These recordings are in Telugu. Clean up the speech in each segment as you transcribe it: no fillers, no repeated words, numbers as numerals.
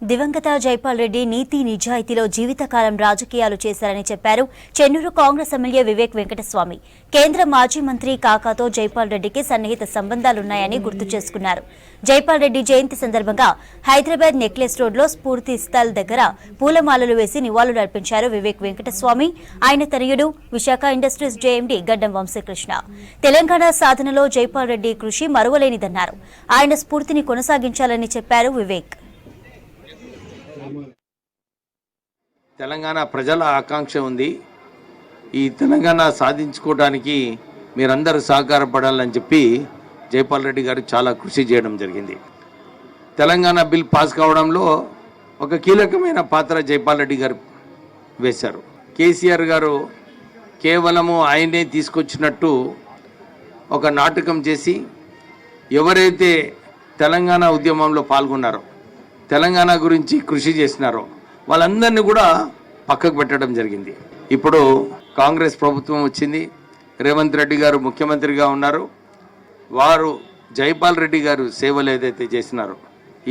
దివంగత జైపాల్ రెడ్డి నీతి నిజాయితీలో జీవితకాలం రాజకీయాలు చేశారని చెప్పారు చెన్నూరు కాంగ్రెస్ ఎమ్మెల్యే వివేక్ వెంకటస్వామి. కేంద్ర మాజీ మంత్రి కాకాతో జైపాల్ రెడ్డికి సన్నిహిత సంబంధాలున్నాయని గుర్తు చేసుకున్నారు. జైపాల్ రెడ్డి జయంతి సందర్భంగా హైదరాబాద్ నెక్లెస్ రోడ్లో స్ఫూర్తి స్థల్ దగ్గర పూలమాలలు వేసి నివాళులర్పించారు వివేక్ వెంకటస్వామి. ఆయన తనయుడు విశాఖ ఇండస్ట్రీస్ జేఎండీ గడ్డం వంశీకృష్ణ. తెలంగాణ సాధనలో జైపాల్ రెడ్డి కృషి మరువలేనిదన్నారు. ఆయన స్ఫూర్తిని కొనసాగించాలని చెప్పారు వివేక్. తెలంగాణ ప్రజల ఆకాంక్ష ఉంది. ఈ తెలంగాణ సాధించుకోవడానికి మీరందరూ సహకారపడాలని చెప్పి జైపాల్ రెడ్డి గారు చాలా కృషి చేయడం జరిగింది. తెలంగాణ బిల్ పాస్ కావడంలో ఒక కీలకమైన పాత్ర జైపాల్ రెడ్డి గారు వేశారు. కేసీఆర్ గారు కేవలము ఆయనే తీసుకొచ్చినట్టు ఒక నాటకం చేసి ఎవరైతే తెలంగాణ ఉద్యమంలో పాల్గొన్నారో, తెలంగాణ గురించి కృషి చేసినారో వాళ్ళందరినీ కూడా పక్కకు పెట్టడం జరిగింది. ఇప్పుడు కాంగ్రెస్ ప్రభుత్వం వచ్చింది, రేవంత్ రెడ్డి గారు ముఖ్యమంత్రిగా ఉన్నారు. వారు జైపాల్ రెడ్డి గారు సేవలు ఏదైతే చేసినారో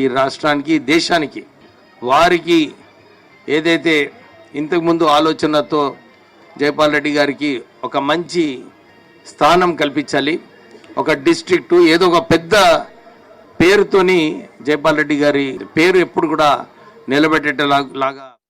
ఈ రాష్ట్రానికి, దేశానికి, వారికి ఏదైతే ఇంతకుముందు ఆలోచనతో జైపాల్ రెడ్డి గారికి ఒక మంచి స్థానం కల్పించాలి, ఒక డిస్ట్రిక్టు ఏదో ఒక పెద్ద పేరుతోని జైపాల్ రెడ్డి గారి పేరు ఎప్పుడు కూడా నిలబెట్టేలాగా